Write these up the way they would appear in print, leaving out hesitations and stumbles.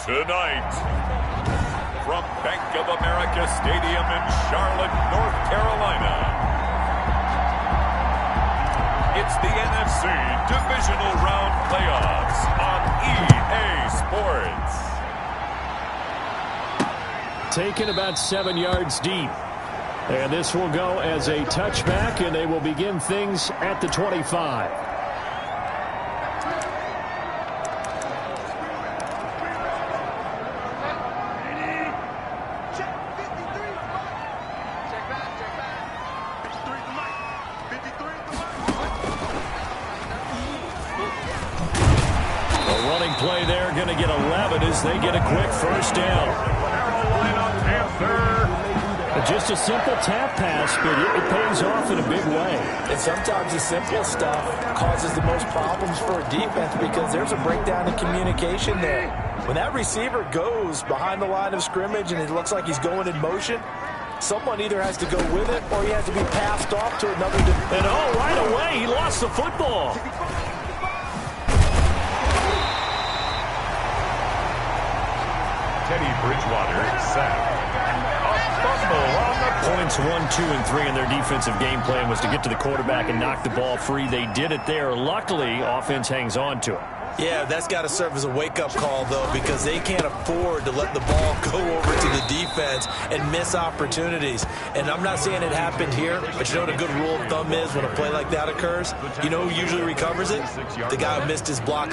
Tonight, from Bank of America Stadium in Charlotte, North Carolina, it's the NFC Divisional Round Playoffs on EA Sports. Taken about 7 yards deep. And this will go as a touchback, and they will begin things at the 25. Play there, going to get 11 as they get a quick first down. Just a simple tap pass, but it pays off in a big way. And sometimes the simple stuff causes the most problems for a defense because there's a breakdown in communication there. When that receiver goes behind the line of scrimmage and it looks like he's going in motion, someone either has to go with it or he has to be passed off to another defender. And right away, he lost the football. Teddy Bridgewater sacked. A fumble on the points 1, 2, and 3 in their defensive game plan was to get to the quarterback and knock the ball free. They did it there. Luckily, offense hangs on to it. Yeah, that's got to serve as a wake-up call, though, because they can't afford to let the ball go over to the defense and miss opportunities. And I'm not saying it happened here, but you know what a good rule of thumb is when a play like that occurs? You know who usually recovers it? The guy who missed his block.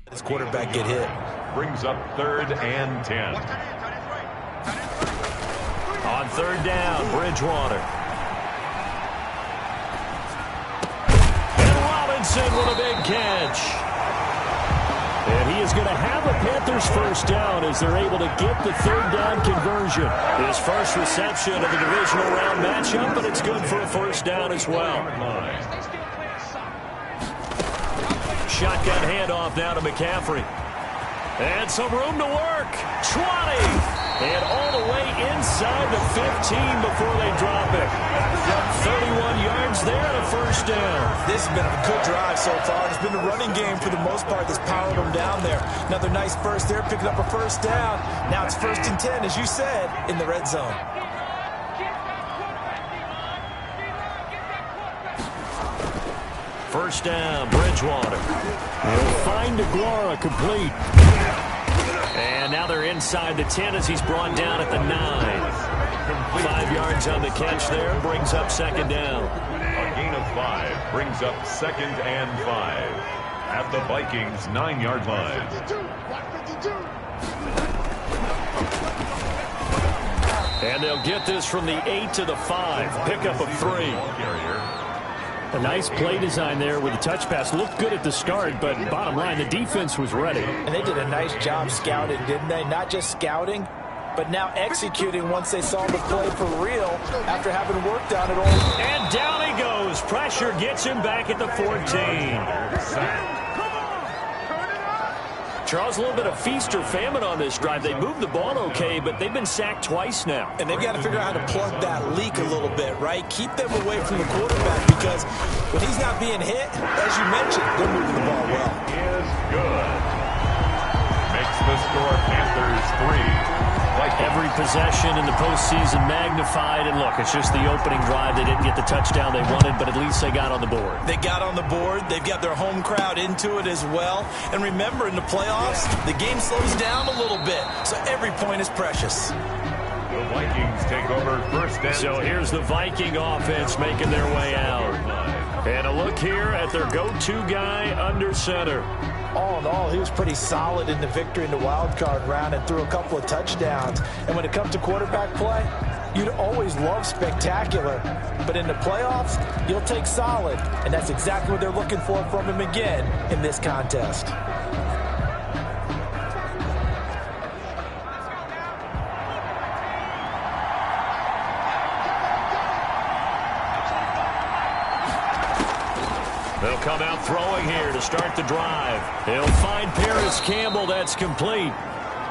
This quarterback get hit. Brings up 3rd and 10. On 3rd down, Bridgewater. And Robinson with a big catch. And he is going to have a Panthers first down as they're able to get the 3rd down conversion. His first reception of the divisional round matchup, but it's good for a first down as well. Shotgun handoff now to McCaffrey. And some room to work. 20. And all the way inside the 15 before they drop it. 31 yards there and a first down. This has been a good drive so far. It's been a running game for the most part that's powered them down there. Another nice burst there, picking up a first down. Now it's 1st and 10, as you said, in the red zone. First down, Bridgewater. He'll find Aguara complete. And now they're inside the 10 as he's brought down at the 9. 5 yards on the catch there, brings up 2nd down. A gain of 5 brings up 2nd and 5 at the Vikings' 9-yard line. And they'll get this from the 8 to the 5. Pickup of 3. A nice play design there with a touch pass. Looked good at the start, but bottom line, the defense was ready. And they did a nice job scouting, didn't they? Not just scouting, but now executing once they saw the play for real after having worked on it all. And down he goes. Pressure gets him back at the 14. Charles, a little bit of feast or famine on this drive. They moved the ball okay, but they've been sacked twice now. And they've got to figure out how to plug that leak a little bit, right? Keep them away from the quarterback because when he's not being hit, as you mentioned, they're moving the ball well. Is good. Makes the score Panthers 3, Every possession in the postseason magnified, and look, it's just the opening drive. They didn't get the touchdown they wanted, but at least they got on the board. They got on the board. They've got their home crowd into it as well. And remember, in the playoffs, the game slows down a little bit, so every point is precious. The Vikings take over first down. So here's the Viking offense making their way out. And a look here at their go-to guy under center. All in all, he was pretty solid in the victory in the wild card round and threw a couple of touchdowns. And when it comes to quarterback play, you'd always love spectacular. But in the playoffs, you'll take solid. And that's exactly what they're looking for from him again in this contest. They'll come out throwing here to start the drive. He'll find Paris Campbell. That's complete.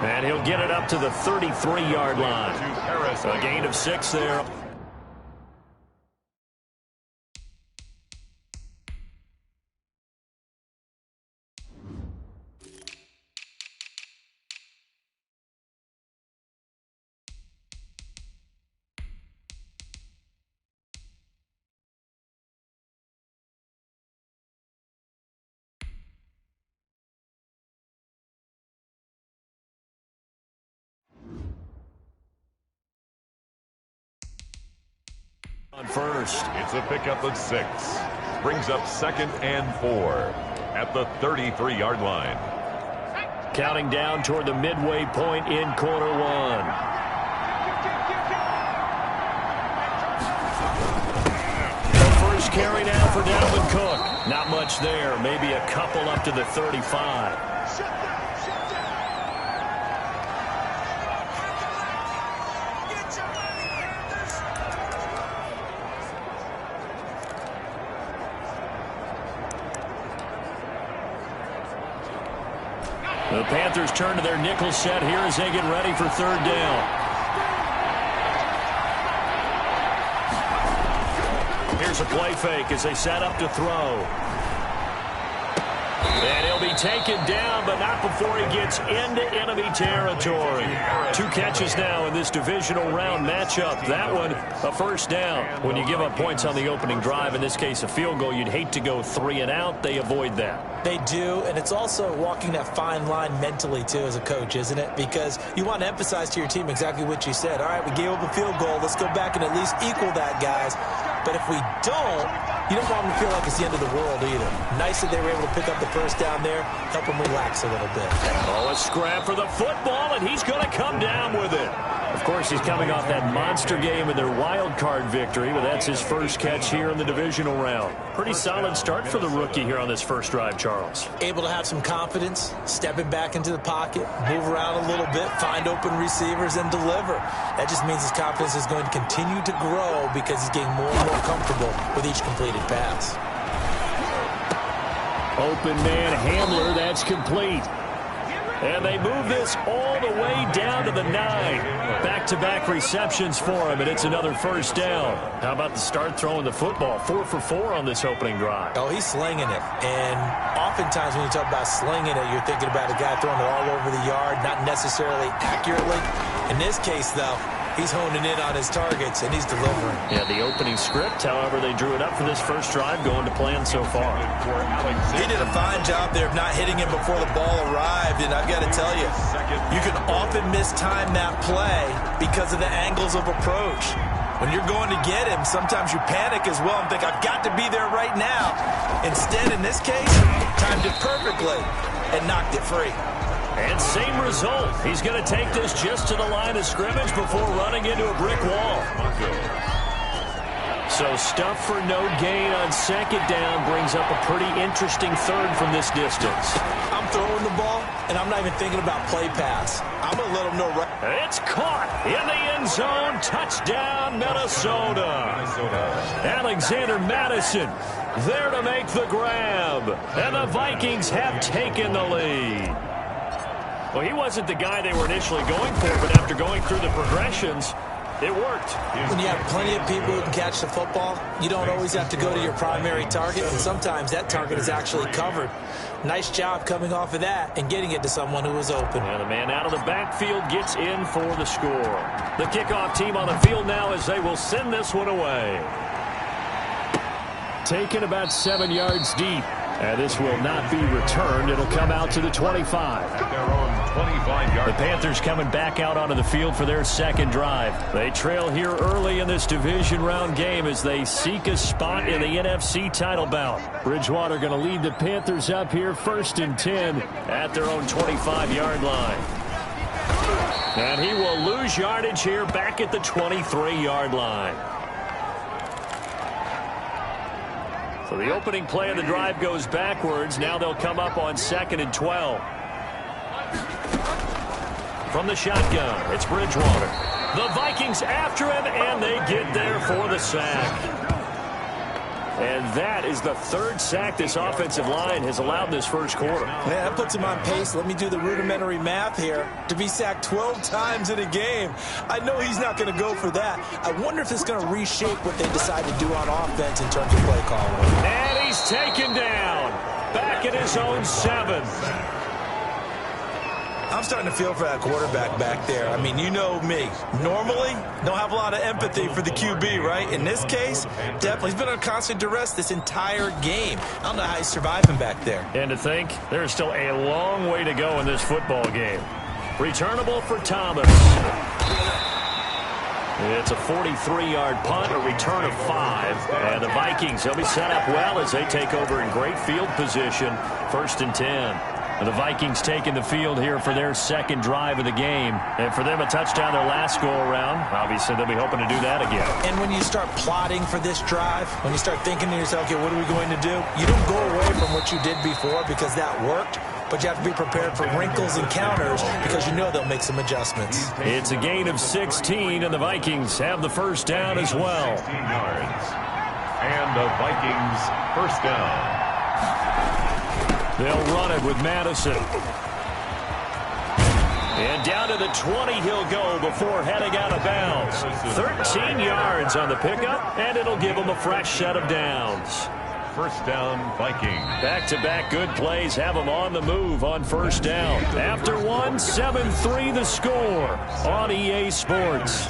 And he'll get it up to the 33-yard line. A gain of 6 there. On first. It's a pickup of 6. Brings up 2nd and 4 at the 33-yard line. Counting down toward the midway point in quarter 1. The first carry now for Dalvin Cook. Not much there. Maybe a couple up to the 35. The Panthers turn to their nickel set here as they get ready for 3rd down. Here's a play fake as they set up to throw. And he'll be taken down, but not before he gets into enemy territory. 2 catches now in this divisional round matchup. That one, a first down. When you give up points on the opening drive, in this case a field goal, you'd hate to go 3 and out. They avoid that. They do, and it's also walking that fine line mentally, too, as a coach, isn't it? Because you want to emphasize to your team exactly what you said. All right, we gave up a field goal. Let's go back and at least equal that, guys. But if we don't, you don't want them to feel like it's the end of the world either. Nice that they were able to pick up the first down there, help them relax a little bit. Oh, a scrap for the football, and he's going to come down with it. Of course, he's coming off that monster game in their wild card victory, but that's his first catch here in the divisional round. Pretty solid start for the rookie here on this first drive, Charles. Able to have some confidence, stepping back into the pocket, move around a little bit, find open receivers, and deliver. That just means his confidence is going to continue to grow because he's getting more and more comfortable with each completed pass. Open man Hamler, that's complete. And they move this all the way down to the 9. Back-to-back receptions for him, and it's another first down. How about the start throwing the football? 4 for 4 on this opening drive. Oh, he's slinging it. And oftentimes when you talk about slinging it, you're thinking about a guy throwing it all over the yard, not necessarily accurately. In this case, though, he's honing in on his targets, and he's delivering. Yeah, the opening script, however, they drew it up for this first drive, going to plan so far. He did a fine job there of not hitting him before the ball arrived, and I've got to tell you, you can often mistime that play because of the angles of approach. When you're going to get him, sometimes you panic as well and think, I've got to be there right now. Instead, in this case, timed it perfectly and knocked it free. And same result. He's going to take this just to the line of scrimmage before running into a brick wall. So stuff for no gain on 2nd down brings up a pretty interesting 3rd from this distance. I'm throwing the ball, and I'm not even thinking about play pass. I'm going to let him know right. It's caught in the end zone. Touchdown, Minnesota. Alexander Madison there to make the grab. And the Vikings have taken the lead. Well, he wasn't the guy they were initially going for, but after going through the progressions, It worked. When you have plenty of people who can catch the football, you don't always have to go to your primary target, and sometimes that target is actually covered. Nice job coming off of that and getting it to someone who was open. And the man out of the backfield gets in for the score. The kickoff team on the field now as they will send this one away. Taken about 7 yards deep. And this will not be returned. It'll come out to the 25. Their own 25-yard. The Panthers coming back out onto the field for their second drive. They trail here early in this division round game as they seek a spot in the NFC title bout. Bridgewater going to lead the Panthers up here 1st and 10 at their own 25-yard line. And he will lose yardage here back at the 23-yard line. So the opening play of the drive goes backwards. Now they'll come up on 2nd and 12. From the shotgun, it's Bridgewater. The Vikings after him, and they get there for the sack. And that is the 3rd sack this offensive line has allowed this first quarter. Man, that puts him on pace. Let me do the rudimentary math here. To be sacked 12 times in a game, I know he's not going to go for that. I wonder if it's going to reshape what they decide to do on offense in terms of play calling. And he's taken down. Back at his own 7. I'm starting to feel for that quarterback back there. I mean, you know me. Normally, don't have a lot of empathy for the QB, right? In this case, definitely. He's been on constant duress this entire game. I don't know how he's surviving back there. And to think, there's still a long way to go in this football game. Returnable for Thomas. It's a 43-yard punt, a return of 5. And the Vikings, they'll be set up well as they take over in great field position. 1st and 10. The Vikings taking the field here for their second drive of the game. And for them, a touchdown their last go-around. Obviously, they'll be hoping to do that again. And when you start plotting for this drive, when you start thinking to yourself, okay, what are we going to do? You don't go away from what you did before because that worked. But you have to be prepared for wrinkles and counters because you know they'll make some adjustments. It's a gain of 16, and the Vikings have the first down as well. 16 yards. And the Vikings first down. They'll run it with Madison. And down to the 20 he'll go before heading out of bounds. 13 yards on the pickup, and it'll give him a fresh set of downs. First down, Vikings. Back-to-back good plays have them on the move on first down. After one, 7-3 the score on EA Sports.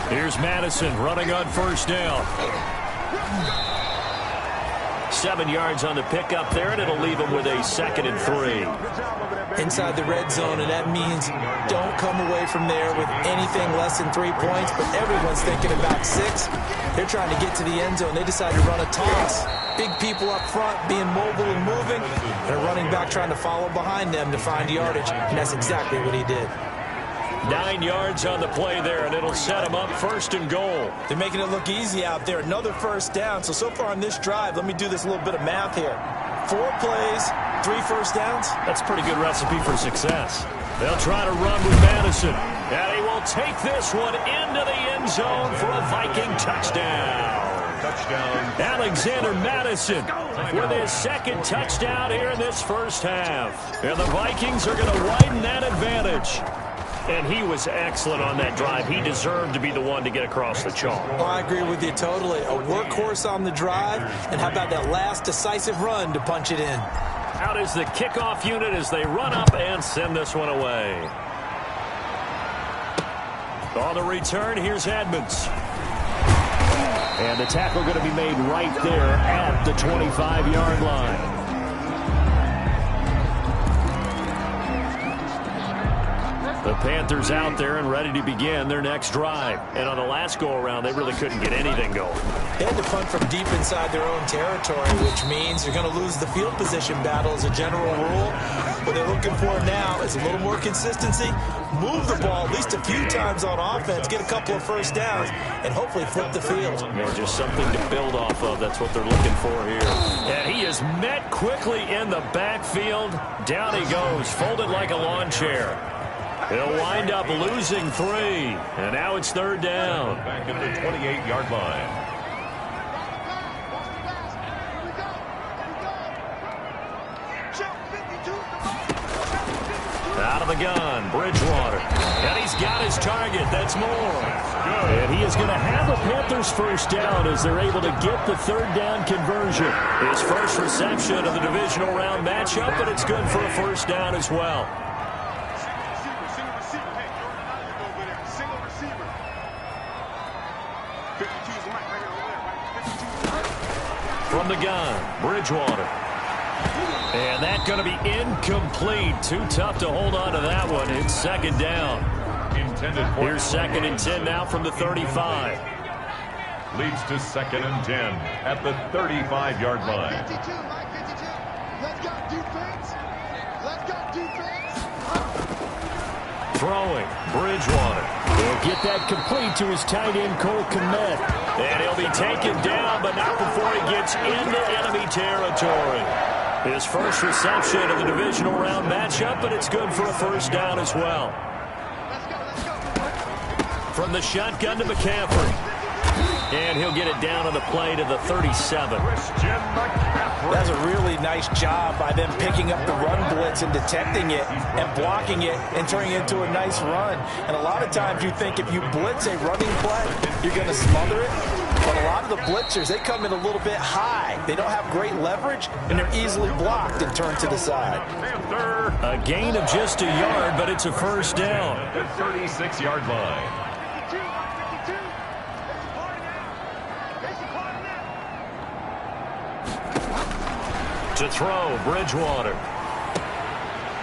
Here's Madison running on first down. 7 yards on the pickup there, and it'll leave him with a 2nd and 3. Inside the red zone, and that means don't come away from there with anything less than 3 points, but everyone's thinking about 6. They're trying to get to the end zone. They decide to run a toss. Big people up front being mobile and moving, and a running back trying to follow behind them to find yardage, and that's exactly what he did. 9 yards on the play there, and it'll set him up 1st and goal. They're making it look easy out there. Another first down. So far on this drive, let me do this little bit of math here. 4 plays, 3 first downs. That's a pretty good recipe for success. They'll try to run with Madison, and he will take this one into the end zone for a Viking touchdown. Alexander Madison with his 2nd touchdown here in this first half. And the Vikings are going to widen that advantage. And he was excellent on that drive. He deserved to be the one to get across the chalk. Oh, I agree with you totally. A workhorse on the drive, and how about that last decisive run to punch it in? Out is the kickoff unit as they run up and send this one away. On the return, here's Edmonds. And the tackle going to be made right there at the 25-yard line. The Panthers out there and ready to begin their next drive. And on the last go-around, they really couldn't get anything going. They had to punt from deep inside their own territory, which means you're going to lose the field position battle as a general rule. What they're looking for now is a little more consistency, move the ball at least a few times on offense, get a couple of first downs, and hopefully flip the field. Yeah, just something to build off of. That's what they're looking for here. And he is met quickly in the backfield. Down he goes, folded like a lawn chair. He'll wind up losing 3. And now it's 3rd down. Back at the 28-yard line. the gun, Bridgewater. And he's got his target. That's more. And he is going to have a Panthers first down as they're able to get the third down conversion. His first reception of the divisional round matchup, but it's good for a first down as well. From the gun, Bridgewater. And that's going to be incomplete. Too tough to hold on to that one. It's second down. Here's second and 10 now from the 35. Leads to second and 10 at the 35-yard line. Let's go defense. Let's go defense. Throwing, Bridgewater. He'll get that complete to his tight end, Cole Kmet. And he'll be taken down, but not before he gets into enemy territory. His first reception of the divisional round matchup, but it's good for a first down as well. From the shotgun to McCaffrey. And he'll get it down on the play to the 37. That's a really nice job by them picking up the run blitz and detecting it and blocking it and turning it into a nice run. And a lot of times you think if you blitz a running play, you're going to smother it. But a lot of the blitzers, they come in a little bit high. They don't have great leverage, and they're easily blocked and turned to the side. A gain of just a yard, but it's a first down. The 36-yard line. To throw, Bridgewater.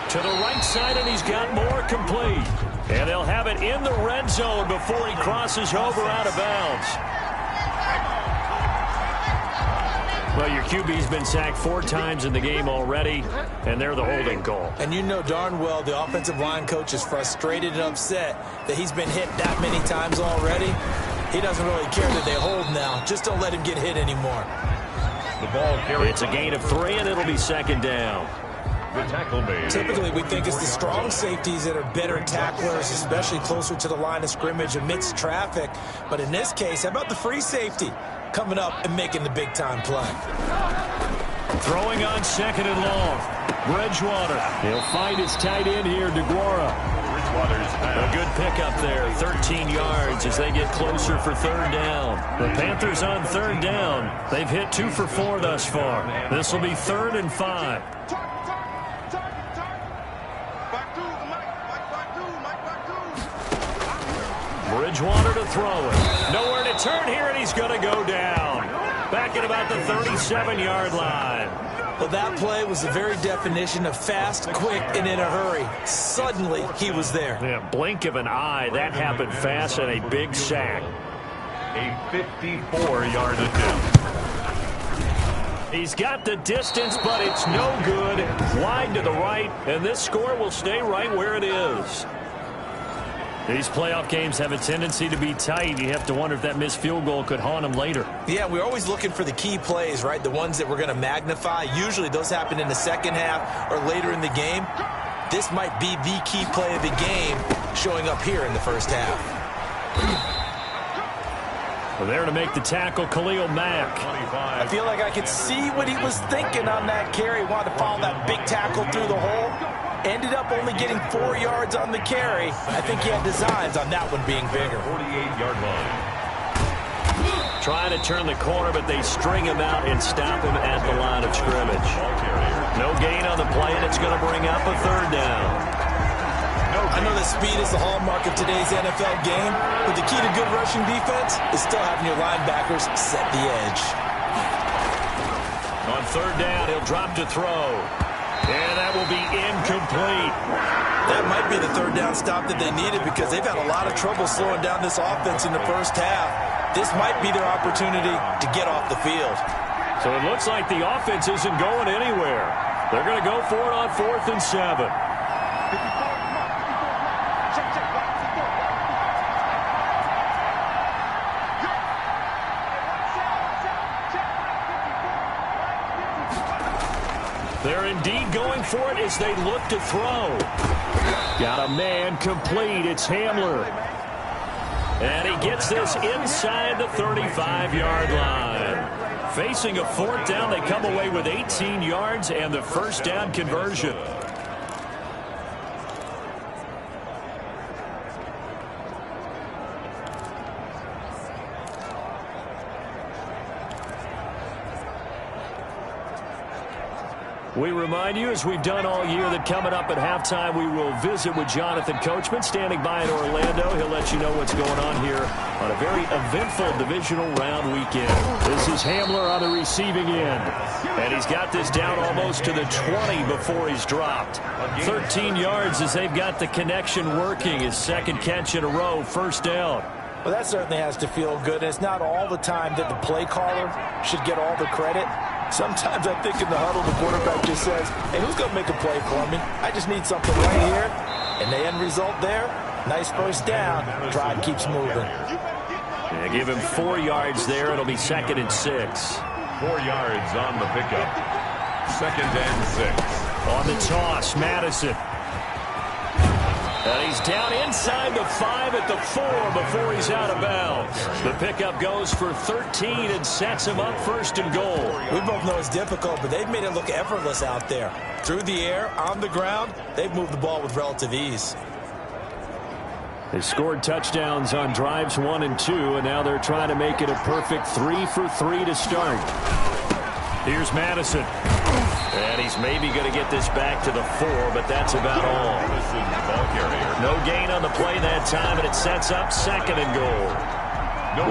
To the right side, and he's got more complete. And they'll have it in the red zone before he crosses over out of bounds. Well, your QB's been sacked 4 times in the game already, and they're the holding call. And you know darn well the offensive line coach is frustrated and upset that he's been hit that many times already. He doesn't really care that they hold now. Just don't let him get hit anymore. The ball carried. It's a gain of 3, and it'll be second down. The tackle made. Typically, we think it's the strong safeties that are better tacklers, especially closer to the line of scrimmage amidst traffic. But in this case, how about the free safety coming up and making the big-time play? Throwing on second and long. Bridgewater. He'll find his tight end here, DeGuara. A good pickup there, 13 yards as they get closer for third down. The Panthers on third down. They've hit 2 for 4 thus far. This will be 3rd and 5. Bridgewater to throw it. Nowhere to turn here, and he's going to go down. Back at about the 37-yard line. Well, that play was the very definition of fast, quick, and in a hurry. Suddenly, he was there. Yeah, blink of an eye. That happened fast and a big sack. A 54-yard attempt. He's got the distance, but it's no good. Wide to the right, and this score will stay right where it is. These playoff games have a tendency to be tight. You have to wonder if that missed field goal could haunt them later. Yeah, we're always looking for the key plays, right? The ones that we're going to magnify. Usually those happen in the second half or later in the game. This might be the key play of the game showing up here in the first half. Well, there to make the tackle, Khalil Mack. I feel like I could see what he was thinking on that carry. Wanted to follow that big tackle through the hole. Ended up only getting 4 yards on the carry. I think he had designs on that one being bigger. 48-yard line. Trying to turn the corner, but they string him out and stop him at the line of scrimmage. No gain on the play, and it's going to bring up a third down. I know that speed is the hallmark of today's NFL game, but the key to good rushing defense is still having your linebackers set the edge. On third down, he'll drop to throw. And that will be incomplete. That might be the third down stop that they needed because they've had a lot of trouble slowing down this offense in the first half. This might be their opportunity to get off the field. So it looks like the offense isn't going anywhere. They're going to go for it on 4th and 7. They're indeed going for it as they look to throw. Got a man complete. It's Hamler. And he gets this inside the 35-yard line. Facing a 4th down, they come away with 18 yards and the first down conversion. We remind you, as we've done all year, that coming up at halftime, we will visit with Jonathan Coachman, standing by in Orlando. He'll let you know what's going on here on a very eventful divisional round weekend. This is Hamler on the receiving end. And he's got this down almost to the 20 before he's dropped. 13 yards as they've got the connection working. His second catch in a row, first down. Well, that certainly has to feel good. And it's not all the time that the play caller should get all the credit. Sometimes I think in the huddle, the quarterback just says, hey, who's going to make a play for me? I just need something right here. And the end result there, nice first down. Drive keeps moving. Yeah, give him 4 yards there. It'll be 2nd and 6. 4 yards on the pickup. 2nd and 6. On the toss, Madison. And he's down inside the 5 at the 4 before he's out of bounds. The pickup goes for 13 and sets him up 1st and goal. We both know it's difficult, but they've made it look effortless out there. Through the air, on the ground, they've moved the ball with relative ease. They scored touchdowns on drives 1 and 2, and now they're trying to make it a perfect 3 for 3 to start. Here's Madison. And he's maybe going to get this back to the 4, but that's about all. No gain on the play that time, and it sets up 2nd and goal.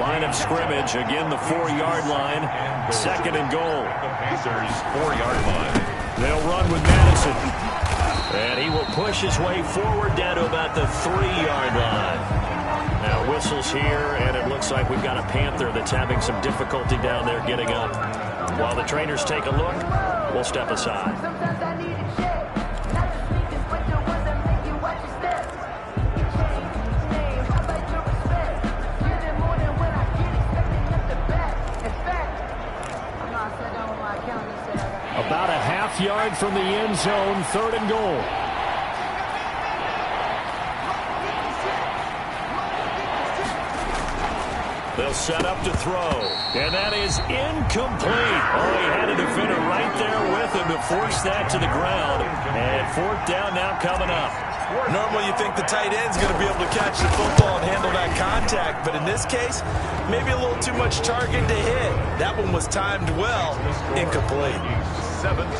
Line of scrimmage, again the 4-yard line, 2nd and goal. The Panthers' 4-yard line. They'll run with Madison. And he will push his way forward down to about the 3-yard line. Now whistles here, and it looks like we've got a Panther that's having some difficulty down there getting up. While the trainers take a look, we'll step aside. About a half-yard from the end zone, 3rd and goal. They'll set up to throw. And that is incomplete. Oh, he had a defender right there with him to force that to the ground. And 4th down now coming up. Normally you think the tight end's going to be able to catch the football and handle that contact. But in this case, maybe a little too much target to hit. That one was timed well. Incomplete.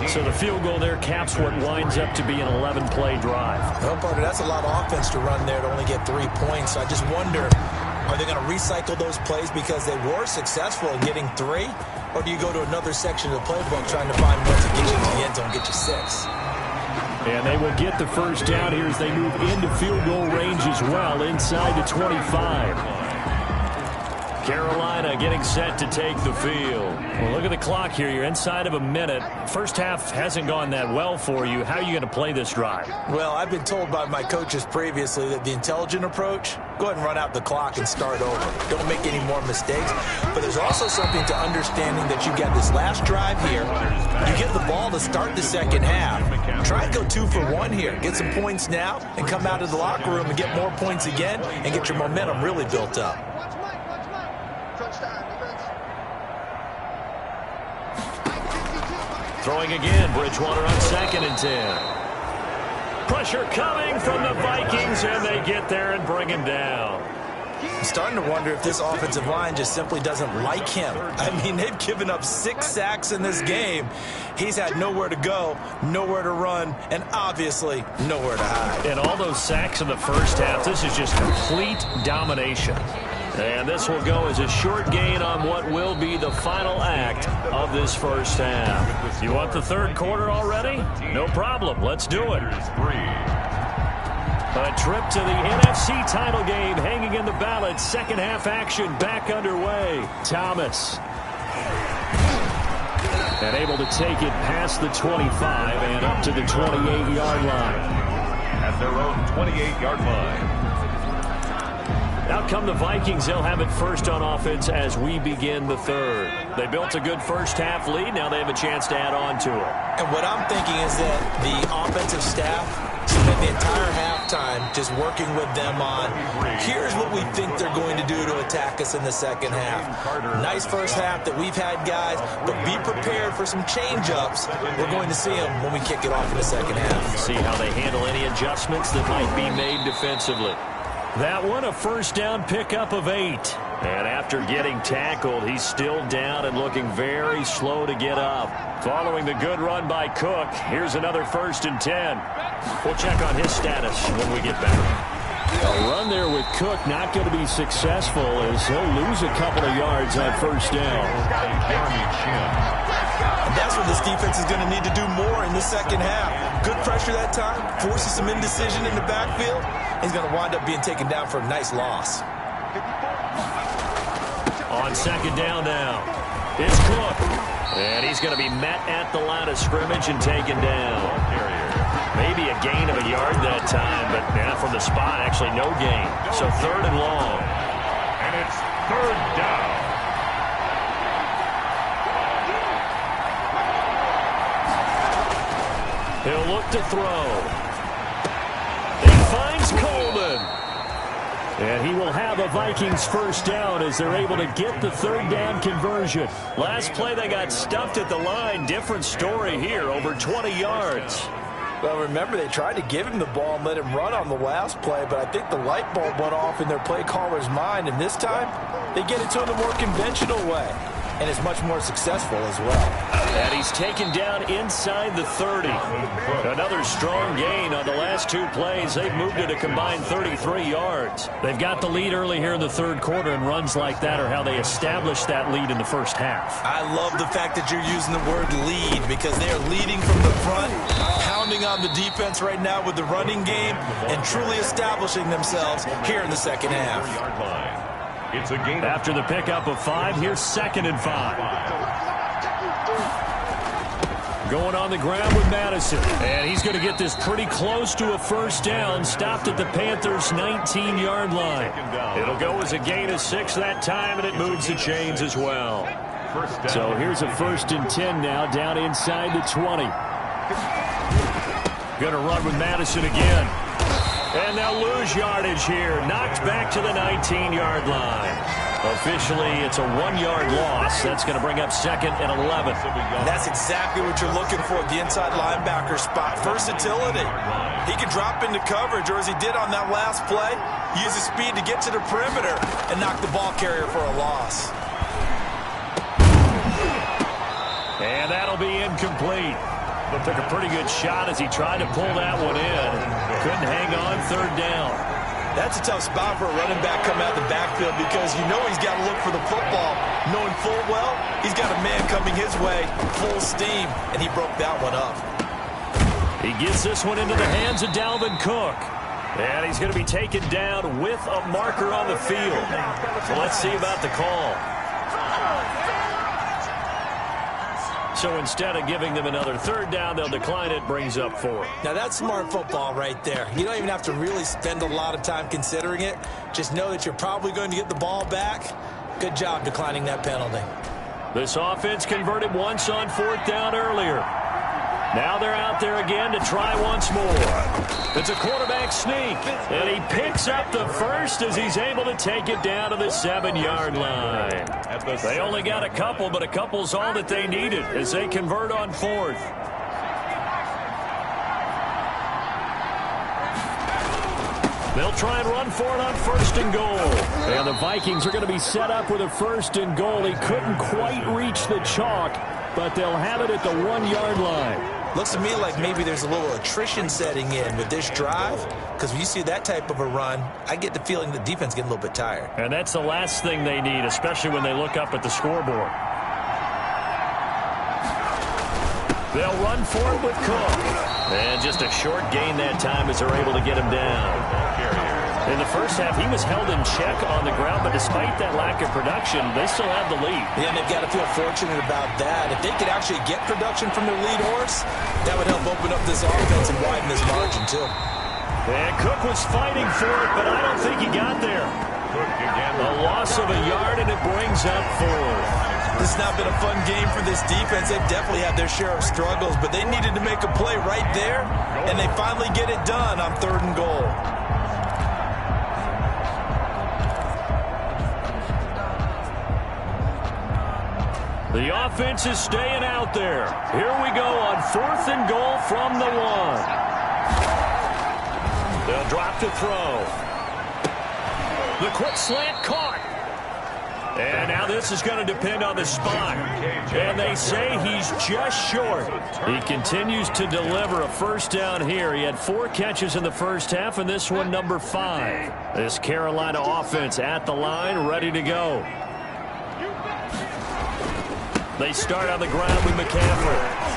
So the field goal there caps what winds up to be an 11-play drive. Well, Parker, that's a lot of offense to run there to only get 3 points. I just wonder, are they going to recycle those plays because they were successful in getting 3? Or do you go to another section of the playbook trying to find one to get you to the end zone, get you 6? And they will get the first down here as they move into field goal range as well, inside the 25. Carolina getting set to take the field. Well, look at the clock here. You're inside of a minute. First half hasn't gone that well for you. How are you going to play this drive? Well, I've been told by my coaches previously that the intelligent approach, go ahead and run out the clock and start over. Don't make any more mistakes. But there's also something to understanding that you got this last drive here. You get the ball to start the second half. Try and go 2 for 1 here. Get some points now and come out of the locker room and get more points again and get your momentum really built up. Throwing again, Bridgewater on 2nd and 10. Pressure coming from the Vikings, and they get there and bring him down. I'm starting to wonder if this offensive line just simply doesn't like him. I mean, they've given up 6 sacks in this game. He's had nowhere to go, nowhere to run, and obviously nowhere to hide. And all those sacks in the first half, this is just complete domination. And this will go as a short gain on what will be the final act of this first half. You want the 3rd quarter already? No problem. Let's do it. A trip to the NFC title game hanging in the balance. Second half action back underway. Thomas. And able to take it past the 25 and up to the 28-yard line. At their own 28-yard line. Out come the Vikings. They'll have it first on offense as we begin the 3rd. They built a good first half lead. Now they have a chance to add on to it. And what I'm thinking is that the offensive staff spent the entire halftime just working with them on, here's what we think they're going to do to attack us in the second half. Nice first half that we've had, guys, but be prepared for some change-ups. We're going to see them when we kick it off in the second half. See how they handle any adjustments that might be made defensively. That one, a first down pickup of 8. And after getting tackled, he's still down and looking very slow to get up. Following the good run by Cook, here's another 1st and 10. We'll check on his status when we get back. A run there with Cook not going to be successful as he'll lose a couple of yards on 1st down. And that's what this defense is going to need to do more in the second half. Good pressure that time, forces some indecision in the backfield. He's going to wind up being taken down for a nice loss. On 2nd down now, it's Cook. And he's going to be met at the line of scrimmage and taken down. Maybe a gain of a yard that time, but from the spot, actually no gain. So 3rd and long. And it's 3rd down. He'll look to throw. He finds Coleman. And he will have a Vikings 1st down as they're able to get the 3rd down conversion. Last play, they got stuffed at the line. Different story here, over 20 yards. Well, remember, they tried to give him the ball and let him run on the last play, but I think the light bulb went off in their play caller's mind, and this time they get it to him the more conventional way, and it's much more successful as well. And he's taken down inside the 30. Another strong gain on the last 2 plays. They've moved it a combined 33 yards. They've got the lead early here in the 3rd quarter, and runs like that are how they established that lead in the 1st half. I love the fact that you're using the word lead because they are leading from the front, pounding on the defense right now with the running game, and truly establishing themselves here in the second half. It's a gain. After the pickup of 5, here's 2nd and 5. Going on the ground with Madison. And he's going to get this pretty close to a 1st down. Stopped at the Panthers' 19-yard line. It'll go as a gain of 6 that time, and it moves the chains as well. So here's a 1st and 10 now, down inside the 20. Going to run with Madison again. And they'll lose yardage here. Knocked back to the 19-yard line. Officially, it's a 1-yard loss. That's going to bring up 2nd and 11. That's exactly what you're looking for at the inside linebacker spot. Versatility. He can drop into coverage, or as he did on that last play, use his speed to get to the perimeter and knock the ball carrier for a loss. And that'll be incomplete. Took a pretty good shot as he tried to pull that one in. Couldn't hang on 3rd down. That's a tough spot for a running back coming out the backfield because you know he's got to look for the football, knowing full well he's got a man coming his way, full steam, and he broke that one up. He gets this one into the hands of Dalvin Cook. And he's going to be taken down with a marker on the field. So let's see about the call. So instead of giving them another 3rd down, they'll decline it, brings up 4. Now that's smart football right there. You don't even have to really spend a lot of time considering it. Just know that you're probably going to get the ball back. Good job declining that penalty. This offense converted once on 4th down earlier. Now they're out there again to try once more. It's a quarterback sneak, and he picks up the 1st as he's able to take it down to the 7-yard line. They only got a couple, but a couple's all that they needed as they convert on 4th. They'll try and run for it on 1st and goal. And the Vikings are going to be set up with a 1st and goal. He couldn't quite reach the chalk, but they'll have it at the 1-yard line. Looks to me like maybe there's a little attrition setting in with this drive, because when you see that type of a run, I get the feeling the defense getting a little bit tired. And that's the last thing they need, especially when they look up at the scoreboard. They'll run for it with Cook. And just a short gain that time as they're able to get him down. In the 1st half, he was held in check on the ground, but despite that lack of production, they still have the lead. Yeah, and they've got to feel fortunate about that. If they could actually get production from their lead horse, that would help open up this offense and widen this margin, too. And Cook was fighting for it, but I don't think he got there. A loss of a yard, and it brings up 4th. This has not been a fun game for this defense. They've definitely had their share of struggles, but they needed to make a play right there, and they finally get it done on 3rd and goal. The offense is staying out there. Here we go on 4th and goal from the 1. They'll drop to throw. The quick slant caught. And now this is going to depend on the spot. And they say he's just short. He continues to deliver a first down here. He had 4 catches in the first half, and this one number 5. This Carolina offense at the line, ready to go. They start on the ground with McCaffrey.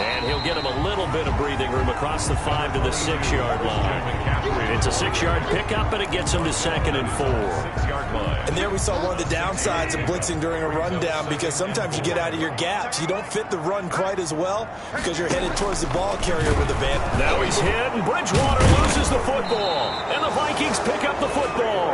And he'll get him a little bit of breathing room across the 5 to the 6-yard line. It's a 6-yard pickup, and it gets him to 2nd and 4. And there we saw one of the downsides of blitzing during a rundown, because sometimes you get out of your gaps. You don't fit the run quite as well because you're headed towards the ball carrier with the van. Now he's hit, and Bridgewater loses the football. And the Vikings pick up the football.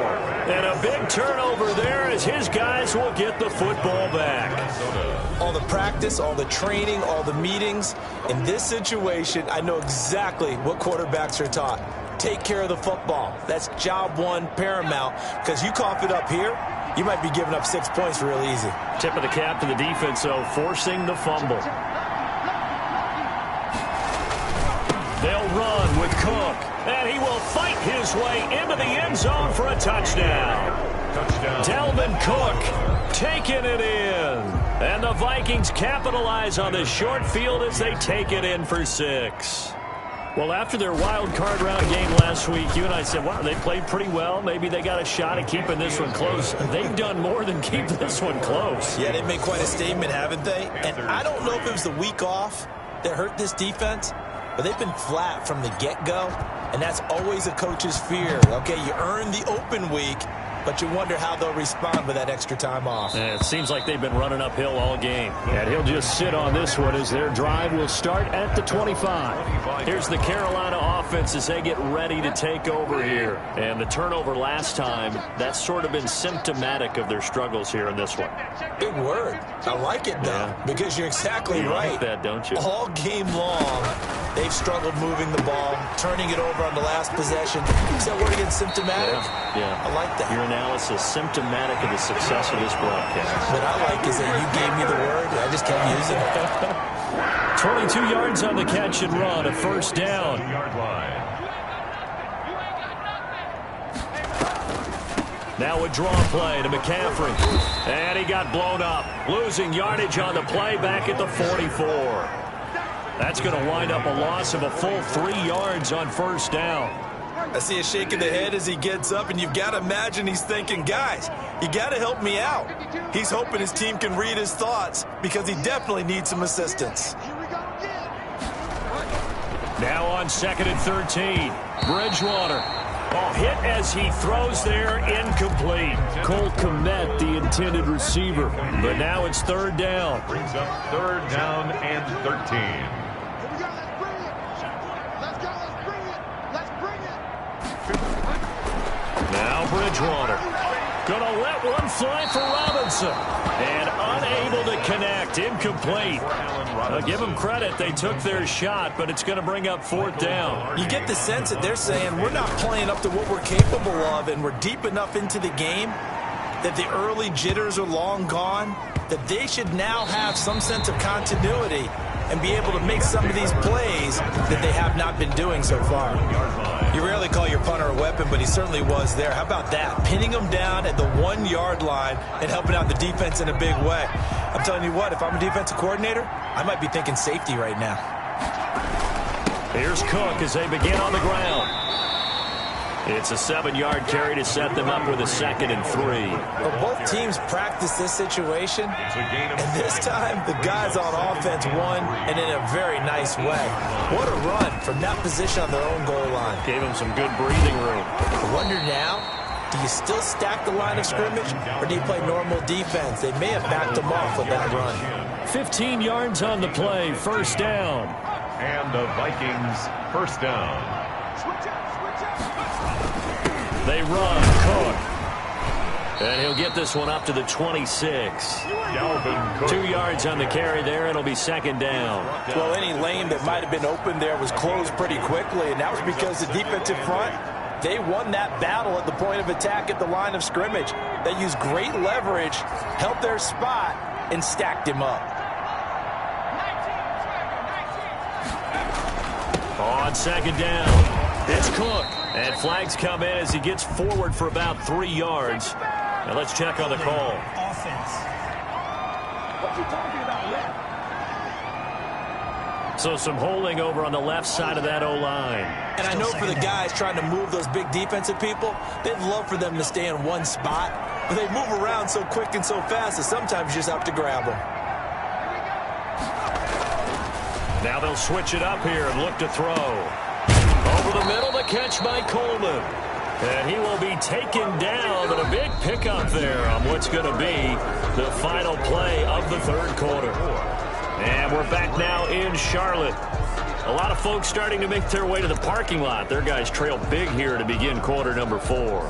And a big turnover there as his guys will get the football back. All the practice, all the training, all the meetings. In this situation, I know exactly what quarterbacks are taught. Take care of the football. That's job one, paramount, because you cough it up here, you might be giving up 6 points real easy. Tip of the cap to the defense, though, forcing the fumble. They'll run with Cook, and he will fight his way into the end zone for a touchdown. Dalvin Cook taking it in. And the Vikings capitalize on this short field as they take it in for 6. Well, after their wild card round game last week, you and I said, wow, they played pretty well. Maybe they got a shot at keeping this one close. They've done more than keep this one close. Yeah, they've made quite a statement, haven't they? And I don't know if it was the week off that hurt this defense, but they've been flat from the get-go, and that's always a coach's fear. Okay, you earn the open week, but you wonder how they'll respond with that extra time off. And it seems like they've been running uphill all game. And he'll just sit on this one as their drive will start at the 25. Here's the Carolina offense as they get ready to take over here. And the turnover last time, that's sort of been symptomatic of their struggles here in this one. Big word. I like it, though, because you're exactly right. Like that, don't you? All game long, they've struggled moving the ball, turning it over on the last possession. Is that word again, symptomatic? Yeah. I like that. Your analysis symptomatic of the success of this broadcast. What I like is that you gave me the word, and I just kept using it. 22 yards on the catch and run, a first down. Now a draw play to McCaffrey. And he got blown up. Losing yardage on the play back at the 44. That's going to wind up a loss of a full 3 yards on first down. I see a shake of the head as he gets up, and you've got to imagine he's thinking, guys, you got to help me out. He's hoping his team can read his thoughts because he definitely needs some assistance. Now on 2nd and 13. Bridgewater. Ball hit as he throws there, incomplete. Cole Kmet, the intended receiver. But now it's 3rd down. Brings up 3rd down and 13. Now Bridgewater. Gonna let one fly for Robinson. And unable to connect. Incomplete. Give them credit. They took their shot, but it's going to bring up 4th down. You get the sense that they're saying we're not playing up to what we're capable of, and we're deep enough into the game that the early jitters are long gone, that they should now have some sense of continuity and be able to make some of these plays that they have not been doing so far. You rarely call your punter a weapon, but he certainly was there. How about that? Pinning them down at the 1-yard line and helping out the defense in a big way. I'm telling you what, if I'm a defensive coordinator, I might be thinking safety right now. Here's Cook as they begin on the ground. It's a 7-yard carry to set them up with a 2nd and 3. But both teams practice this situation, and this time the guys on offense won, and in a very nice way. What a run from that position on their own goal line. Gave them some good breathing room. I wonder now, do you still stack the line of scrimmage, or do you play normal defense? They may have backed them off with that run. 15 yards on the play, 1st down. And the Vikings 1st down. They run, Cook. And he'll get this one up to the 26. Dalvin Cook. 2 yards on the carry there. It'll be 2nd down. Well, any lane that might have been open there was closed pretty quickly, and that was because the defensive front, they won that battle at the point of attack at the line of scrimmage. They used great leverage, held their spot, and stacked him up. On 2nd down, it's Cook. And flags come in as he gets forward for about 3 yards. Now let's check on the call. Offense. What you talking about, Rep? So some holding over on the left side of that O-line. And I know for the guys trying to move those big defensive people, they'd love for them to stay in one spot. But they move around so quick and so fast that sometimes you just have to grab them. Now they'll switch it up here and look to throw. Over the middle, the catch by Coleman. And he will be taken down, but a big pickup there on what's going to be the final play of the third quarter. And we're back now in Charlotte. A lot of folks starting to make their way to the parking lot. Their guys trail big here to begin quarter number 4.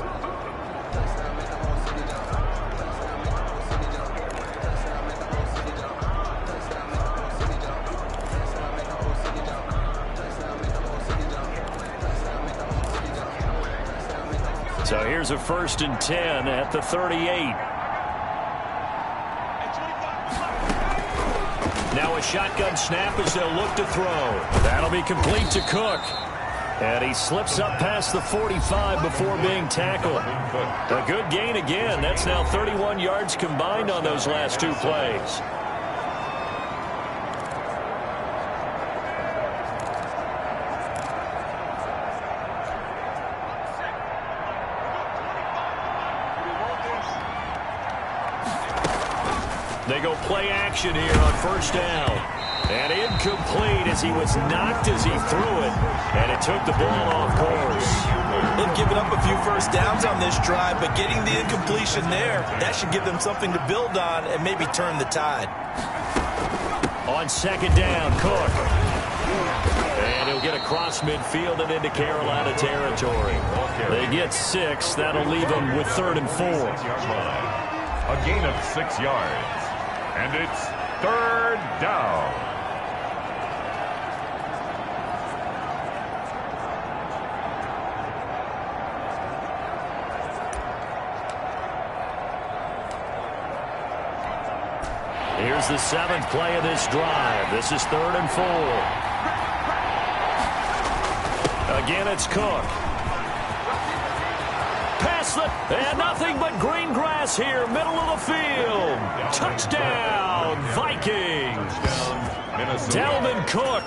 So here's a 1st and 10 at the 38. Now a shotgun snap as they'll look to throw. That'll be complete to Cook. And he slips up past the 45 before being tackled. A good gain again. That's now 31 yards combined on those last 2 plays. They go play action here on 1st down. And incomplete as he was knocked as he threw it. And it took the ball off course. They've given up a few 1st downs on this drive, but getting the incompletion there, that should give them something to build on and maybe turn the tide. On 2nd down, Cook. And he'll get across midfield and into Carolina territory. They get 6. That'll leave them with 3rd and 4. A gain of 6 yards. And it's 3rd down. Here's the 7th play of this drive. This is 3rd and 4. Again, it's Cook. And nothing but green grass here, middle of the field. Touchdown, Vikings. Dalvin Cook,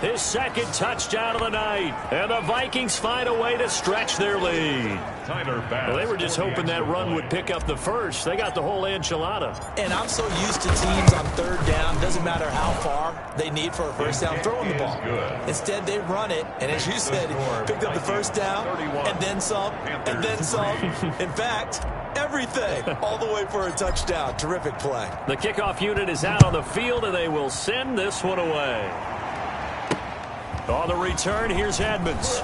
his 2nd touchdown of the night. And the Vikings find a way to stretch their lead. Well, they were just hoping that run would pick up the first. They got the whole enchilada. And I'm so used to teams on 3rd down, doesn't matter how far they need for a 1st down, throwing the ball. Instead, they run it, and as you said, picked up the 1st down, and then some, and then some. In fact, everything, all the way for a touchdown. Terrific play. The kickoff unit is out on the field, and they will send this one away. On the return, here's Edmonds.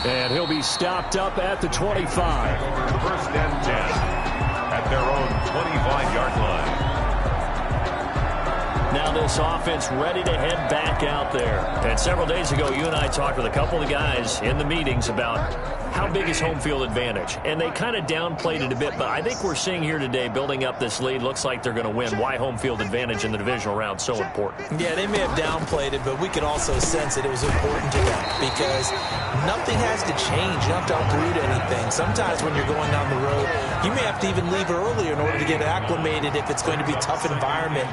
And he'll be stopped up at the 25. 1st and 10 at their own 25-yard line. Now this offense ready to head back out there. And several days ago, you and I talked with a couple of the guys in the meetings about how big is home field advantage. And they kind of downplayed it a bit, but I think we're seeing here today, building up this lead, looks like they're going to win. Why home field advantage in the divisional round so important? Yeah, they may have downplayed it, but we could also sense that it was important to them because nothing has to change. You don't have to uproot anything. Sometimes when you're going down the road, you may have to even leave earlier in order to get acclimated if it's going to be a tough environment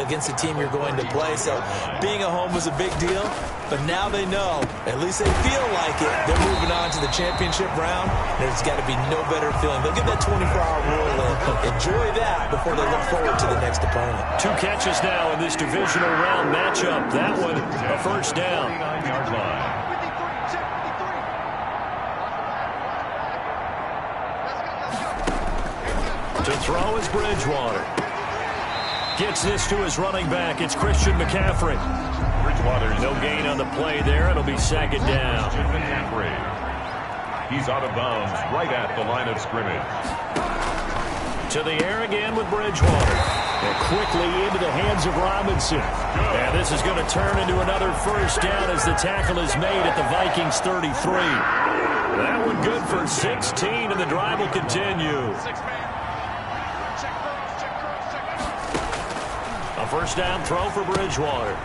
against the team you're going to play. So being at home was a big deal, but now they know, at least they feel like it, they're moving on to the championship round. There's got to be no better feeling. They'll get that 24-hour rule in. Enjoy that before they look forward to the next opponent. 2 catches now in this divisional round matchup. That one, a 1st down. To throw is Bridgewater. Gets this to his running back. It's Christian McCaffrey. Bridgewater's no gain on the play there. It'll be 2nd down. He's out of bounds right at the line of scrimmage. To the air again with Bridgewater. And quickly into the hands of Robinson. And this is going to turn into another 1st down as the tackle is made at the Vikings 33. That one good for 16, and the drive will continue. A 1st down throw for Bridgewater.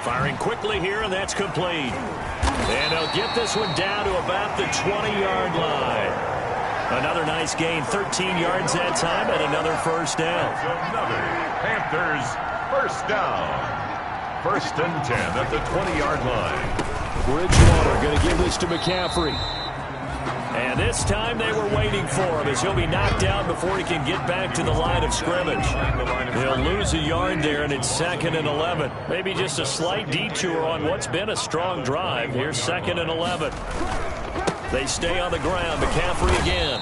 Firing quickly here, and that's complete. And he'll get this one down to about the 20-yard line. Another nice gain, 13 yards that time, and another first down. Another Panthers first down. 1st and 10 at the 20-yard line. Bridgewater going to give this to McCaffrey. And this time they were waiting for him as he'll be knocked down before he can get back to the line of scrimmage. He'll lose a yard there, and it's 2nd and 11. Maybe just a slight detour on what's been a strong drive. Here's 2nd and 11. They stay on the ground. McCaffrey again.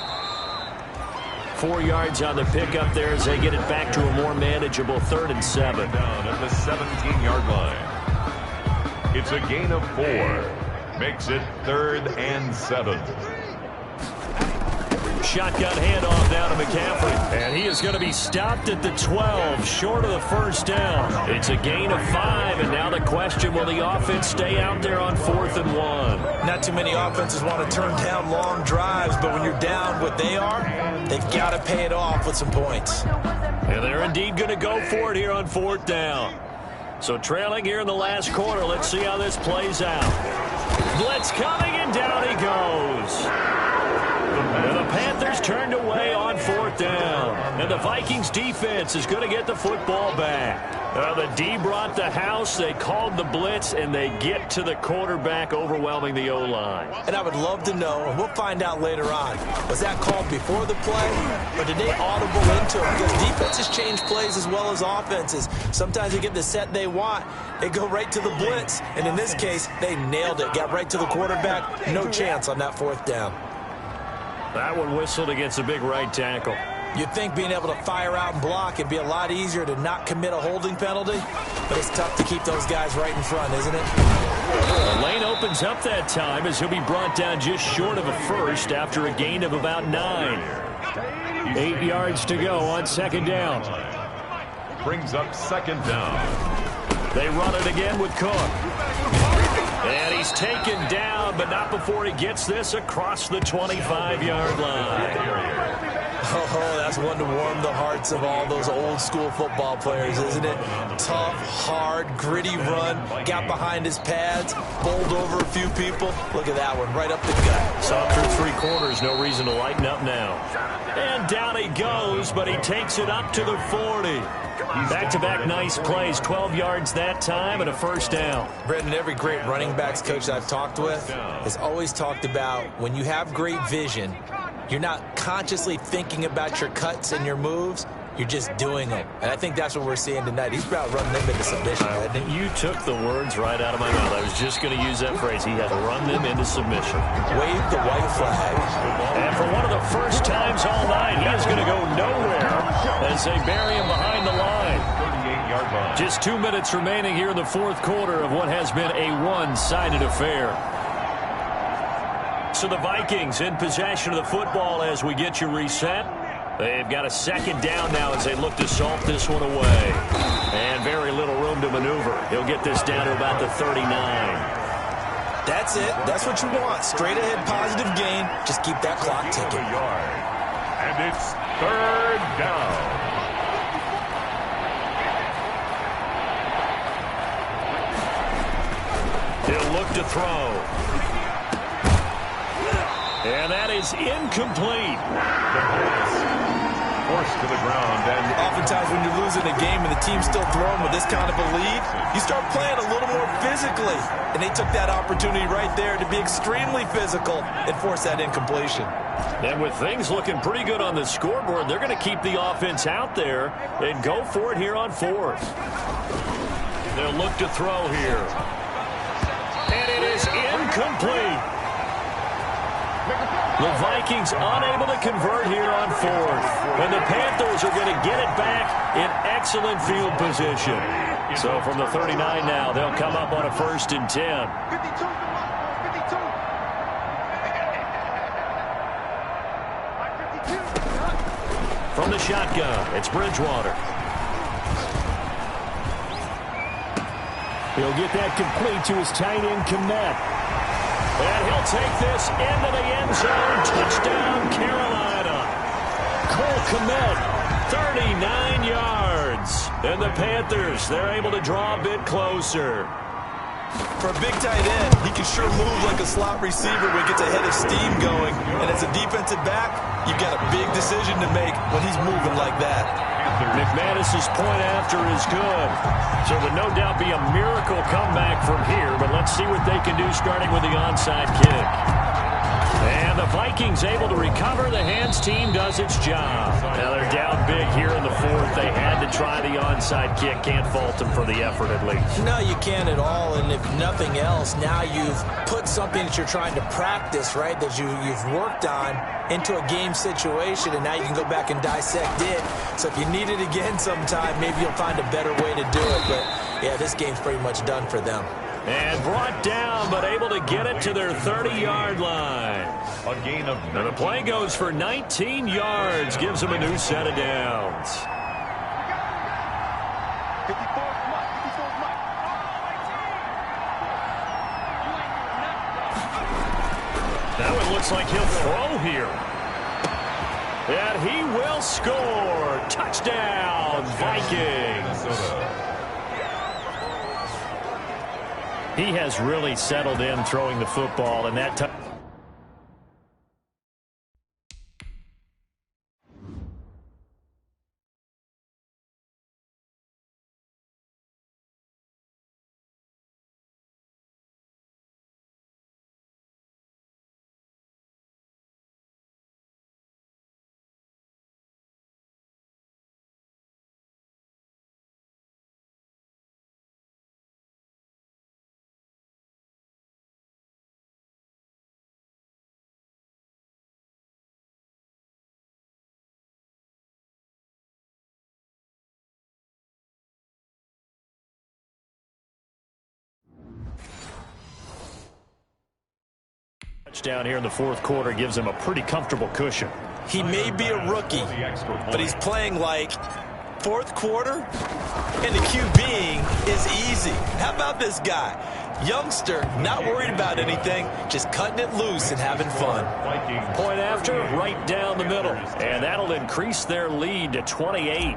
4 yards on the pickup there as they get it back to a more manageable 3rd and 7. Down at the 17-yard line. It's a gain of 4. Makes it 3rd and 7. Shotgun handoff now to McCaffrey. And he is going to be stopped at the 12, short of the first down. It's a gain of 5, and now the question, will the offense stay out there on 4th and 1? Not too many offenses want to turn down long drives, but when you're down what they are, they've got to pay it off with some points. And they're indeed going to go for it here on 4th down. So trailing here in the last quarter, let's see how this plays out. Blitz coming, and down he goes. And the Panthers turned away on 4th down. And the Vikings defense is going to get the football back. The D brought the house. They called the blitz, and they get to the quarterback, overwhelming the O-line. And I would love to know, and we'll find out later on, was that called before the play, or did they audible into it? Because defenses change plays as well as offenses. Sometimes they get the set they want. They go right to the blitz. And in this case, they nailed it. Got right to the quarterback. No chance on that 4th down. That one whistled against a big right tackle. You'd think being able to fire out and block it'd be a lot easier to not commit a holding penalty, but it's tough to keep those guys right in front, isn't it? The lane opens up that time as he'll be brought down just short of a first after a gain of about 9. 8 yards to go on 2nd down. Brings up 2nd down. They run it again with Cook. And he's taken down, but not before he gets this across the 25-yard line. Oh, that's one to warm the hearts of all those old-school football players, isn't it? Tough, hard, gritty run. Got behind his pads, bowled over a few people. Look at that one, right up the gut. Saw through 3 quarters, no reason to lighten up now. And down he goes, but he takes it up to the 40. Back-to-back nice plays, 12 yards that time and a first down. Brendan, every great running backs coach I've talked with has always talked about when you have great vision, you're not consciously thinking about your cuts and your moves. You're just doing them. And I think that's what we're seeing tonight. He's about running them into submission. You took the words right out of my mouth. I was just going to use that phrase. He had to run them into submission. Wave the white flag. And for one of the first times all night, he is going to go nowhere as they bury him behind the line. 38-yard line. Just 2 minutes remaining here in the 4th quarter of what has been a one-sided affair. So the Vikings in possession of the football as we get you reset. They've got a 2nd down now as they look to salt this one away. And very little room to maneuver. He'll get this down to about the 39. That's it. That's what you want. Straight ahead positive gain. Just keep that clock ticking. And it's 3rd down. He'll look to throw. And that is incomplete. Forced to the ground. And oftentimes when you're losing a game and the team's still throwing with this kind of a lead, you start playing a little more physically. And they took that opportunity right there to be extremely physical and force that incompletion. And with things looking pretty good on the scoreboard, they're going to keep the offense out there and go for it here on 4th. They'll look to throw here. And it is incomplete. The Vikings unable to convert here on 4th. And the Panthers are going to get it back in excellent field position. So from the 39 now, they'll come up on a 1st and 10. 52. From the shotgun, it's Bridgewater. He'll get that complete to his tight end, Kmet. And he'll take this into the end zone. Touchdown, Carolina. Cole Kmet, 39 yards. And the Panthers, they're able to draw a bit closer. For a big tight end, he can sure move like a slot receiver when he gets a head of steam going. And as a defensive back, you've got a big decision to make when he's moving like that. McManus's point after is good. So there no doubt be a miracle comeback from here, but let's see what they can do starting with the onside kick. And the Vikings able to recover. The hands team does its job. Now they're down big here in the fourth. They had to try the onside kick. Can't fault them for the effort at least. No, you can't at all. And if nothing else, now you've put something that you're trying to practice, right, that you've worked on into a game situation, and now you can go back and dissect it. So if you need it again sometime, maybe you'll find a better way to do it. But, yeah, this game's pretty much done for them. And brought down, but able to get it to their 30-yard line. A gain of Now the play goes for 19 yards, gives them a new set of downs. 54's Mike. 54's Mike. Now it looks like he'll throw here. And he will score. Touchdown, Vikings. He has really settled in throwing the football, and that touchdown here in the fourth quarter gives him a pretty comfortable cushion. He may be a rookie, but he's playing like fourth quarter, and the QBing is easy. How about this guy? Youngster, not worried about anything, just cutting it loose and having fun. Point after, right down the middle. And that'll increase their lead to 28.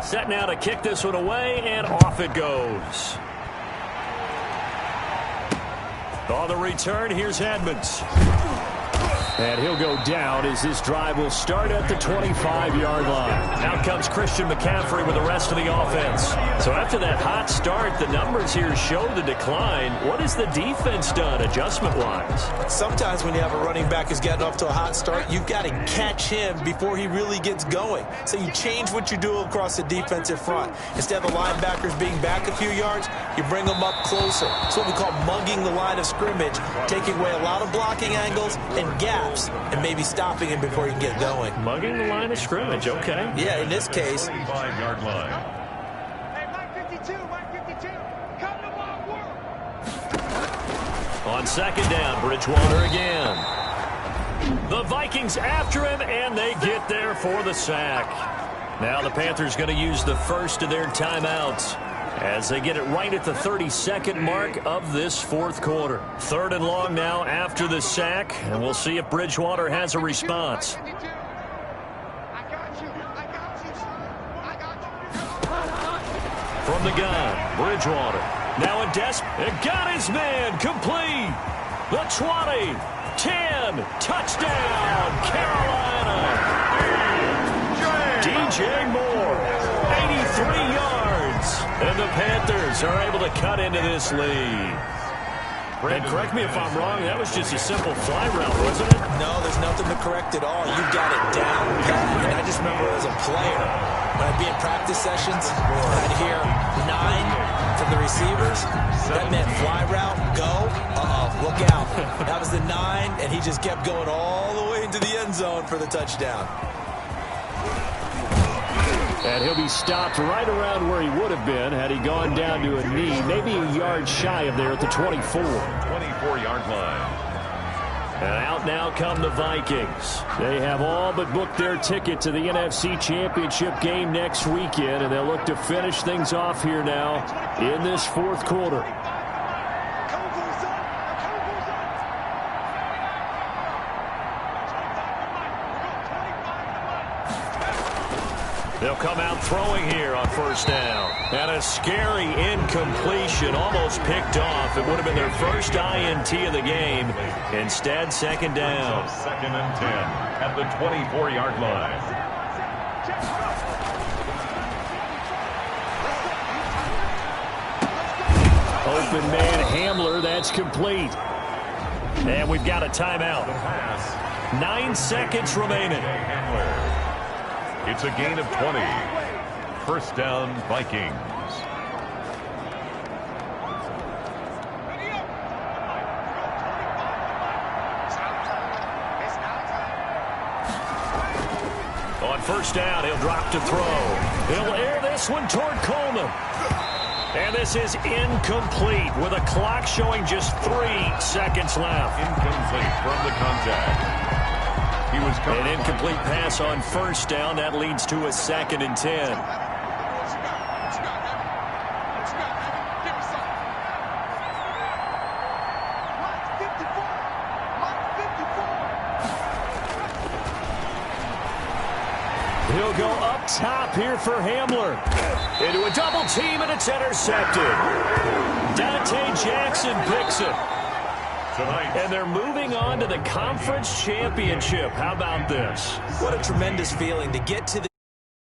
Set now to kick this one away, and off it goes. On the return, here's Edmonds. And he'll go down as this drive will start at the 25-yard line. Out comes Christian McCaffrey with the rest of the offense. So after that hot start, the numbers here show the decline. What has the defense done adjustment-wise? Sometimes when you have a running back who's getting off to a hot start, you've got to catch him before he really gets going. So you change what you do across the defensive front. Instead of the linebackers being back a few yards, you bring them up closer. It's what we call mugging the line of scrimmage, taking away a lot of blocking angles and gaps, and maybe stopping him before he can get going. Mugging the line of scrimmage, okay. Yeah, in this case. 25-yard line. Hey, Mike 52, Mike 52. Come to my world. On second down, Bridgewater again. The Vikings after him, and they get there for the sack. Now the Panthers going to use the first of their timeouts as they get it right at the 32nd mark of this fourth quarter. Third and long now after the sack, and we'll see if Bridgewater has a response. From the gun, Bridgewater. Now a it got his man, complete. The 20, 10, touchdown, Carolina. DJ Moore, 83 yards. And the Panthers are able to cut into this lead. And correct me if I'm wrong, that was just a simple fly route, wasn't it? No, there's nothing to correct at all. You've got it down, Pat. And I just remember as a player, when I'd be in practice sessions, I'd hear 9 from the receivers. That meant fly route, go, look out. That was the 9, and he just kept going all the way into the end zone for the touchdown. And he'll be stopped right around where he would have been had he gone down to a knee, maybe a yard shy of there at the 24. 24-yard line. And out now come the Vikings. They have all but booked their ticket to the NFC Championship game next weekend, and they'll look to finish things off here now in this fourth quarter. They'll come out throwing here on first down. And a scary incompletion, almost picked off. It would have been their first INT of the game. Instead, second down. Second and 10 at the 24-yard line. Open man Hamler, that's complete. And we've got a timeout. 9 seconds remaining. It's a gain of 20. First down, Vikings. On first down, he'll drop to throw. He'll air this one toward Coleman. And this is incomplete with a clock showing just 3 seconds left. Incomplete from the contact. He was an incomplete pass on first down. That leads to a second and 10. He'll go up top here for Hamler. Into a double team, and it's intercepted. Dante Jackson picks it. And they're moving on to the conference championship. How about this? What a tremendous feeling to get to the